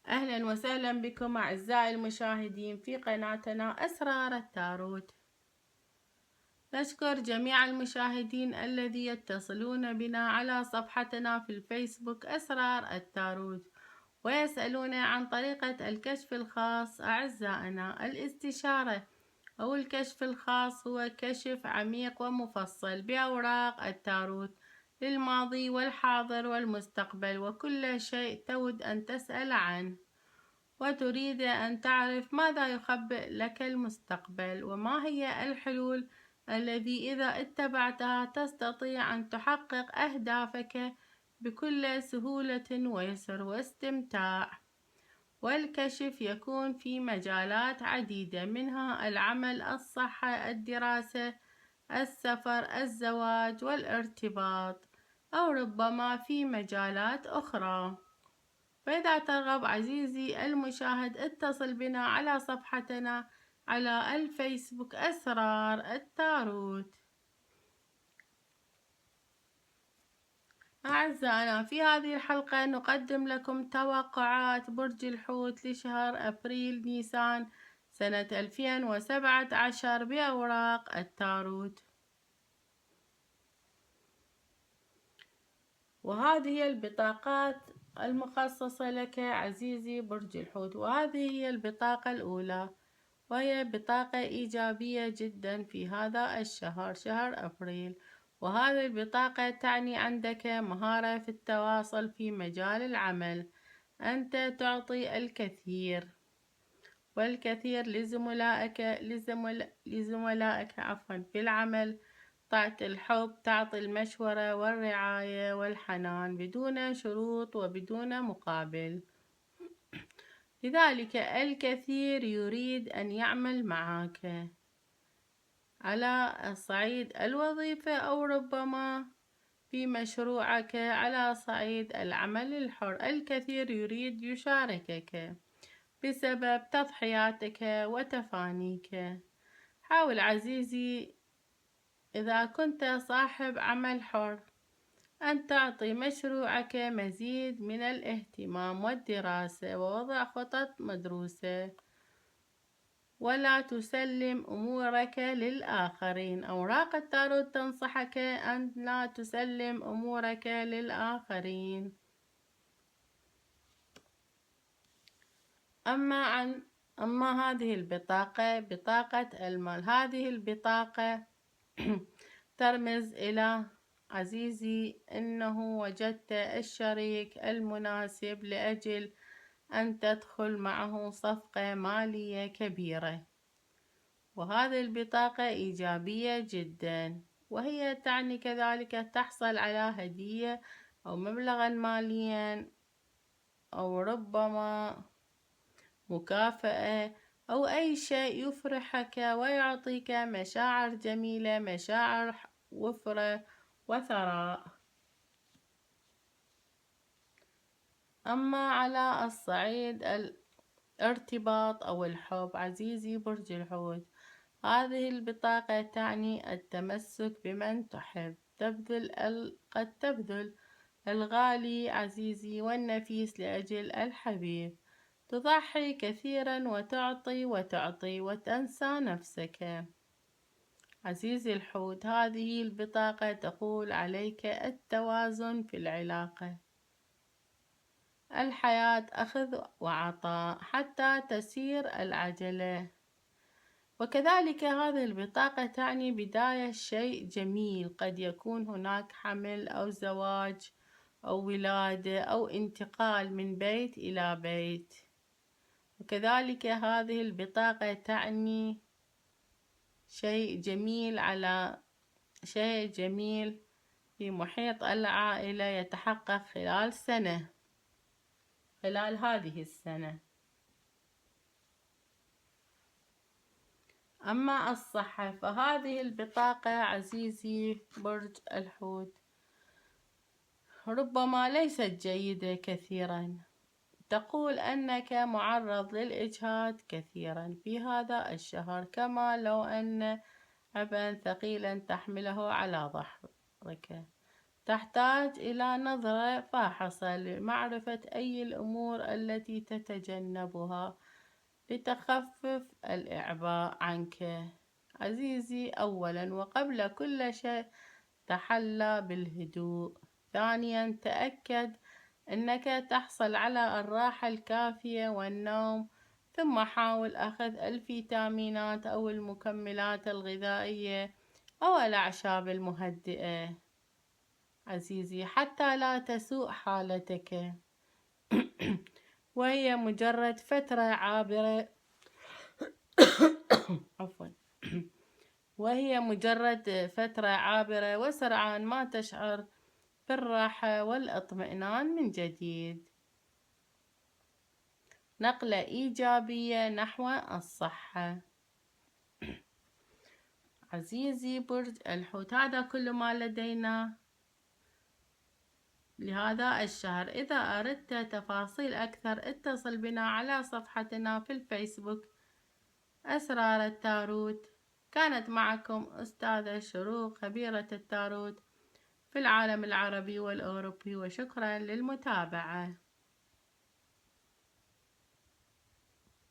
أهلا وسهلا بكم أعزائي المشاهدين في قناتنا أسرار التاروت. نشكر جميع المشاهدين الذي يتصلون بنا على صفحتنا في الفيسبوك أسرار التاروت ويسألون عن طريقة الكشف الخاص. أعزائنا، الاستشارة أو الكشف الخاص هو كشف عميق ومفصل بأوراق التاروت للماضي والحاضر والمستقبل وكل شيء تود أن تسأل عنه وتريد أن تعرف ماذا يخبئ لك المستقبل وما هي الحلول التي إذا اتبعتها تستطيع أن تحقق أهدافك بكل سهولة ويسر واستمتاع. والكشف يكون في مجالات عديدة، منها العمل، الصحة، الدراسة، السفر، الزواج والارتباط، أو ربما في مجالات أخرى. فإذا ترغب عزيزي المشاهد اتصل بنا على صفحتنا على الفيسبوك أسرار التاروت. أعزائنا، في هذه الحلقة نقدم لكم توقعات برج الحوت لشهر أبريل نيسان سنة 2017 بأوراق التاروت. وهذه هي البطاقات المخصصة لك عزيزي برج الحوت. وهذه هي البطاقة الأولى، وهي بطاقة إيجابية جدا في هذا الشهر، شهر أبريل. وهذه البطاقة تعني عندك مهارة في التواصل في مجال العمل. أنت تعطي الكثير والكثير لزملائك في العمل. تعطي الحب، تعطي المشورة والرعاية والحنان بدون شروط وبدون مقابل. لذلك الكثير يريد أن يعمل معك على صعيد الوظيفة أو ربما في مشروعك على صعيد العمل الحر. الكثير يريد يشاركك بسبب تضحياتك وتفانيك. حاول عزيزي إذا كنت صاحب عمل حر أن تعطي مشروعك مزيد من الاهتمام والدراسة ووضع خطط مدروسة، ولا تسلم أمورك للآخرين. أوراق التاروت تنصحك أن لا تسلم أمورك للآخرين. أما هذه البطاقة، بطاقة المال، هذه البطاقة ترمز إلى عزيزي أنه وجدت الشريك المناسب لأجل أن تدخل معه صفقة مالية كبيرة. وهذه البطاقة إيجابية جدا، وهي تعني كذلك تحصل على هدية أو مبلغا ماليا أو ربما مكافأة أو أي شيء يفرحك ويعطيك مشاعر جميلة، مشاعر وفرة وثراء. أما على الصعيد الارتباط أو الحب عزيزي برج الحوت، هذه البطاقة تعني التمسك بمن تحب. قد تبذل الغالي عزيزي والنفيس لأجل الحبيب. تضحي كثيرا وتعطي وتنسى نفسك. عزيزي الحوت، هذه البطاقة تقول عليك التوازن في العلاقة. الحياة أخذ وعطاء حتى تسير العجلة. وكذلك هذه البطاقة تعني بداية شيء جميل، قد يكون هناك حمل أو زواج أو ولادة أو انتقال من بيت إلى بيت. وكذلك هذه البطاقة تعني شيء جميل في محيط العائلة يتحقق خلال هذه السنة. أما الصحة، فهذه البطاقة عزيزي برج الحوت ربما ليست جيدة كثيرا. تقول أنك معرض للإجهاد كثيرا في هذا الشهر، كما لو أن عبئا ثقيلا تحمله على ظهرك. تحتاج إلى نظرة فاحصة لمعرفة أي الأمور التي تتجنبها لتخفف الإعباء عنك. عزيزي، أولا وقبل كل شيء تحلى بالهدوء. ثانيا تأكد أنك تحصل على الراحة الكافية والنوم، ثم حاول أخذ الفيتامينات أو المكملات الغذائية أو الأعشاب المهدئة عزيزي حتى لا تسوء حالتك. وهي مجرد فترة عابرة عفوا وهي مجرد فترة عابرة، وسرعان ما تشعر بالراحة والاطمئنان من جديد. نقلة إيجابية نحو الصحة. عزيزي برج الحوت، هذا كل ما لدينا لهذا الشهر. إذا أردت تفاصيل أكثر اتصل بنا على صفحتنا في الفيسبوك أسرار التاروت. كانت معكم أستاذة شروق، خبيرة التاروت في العالم العربي والأوروبي، وشكرا للمتابعة.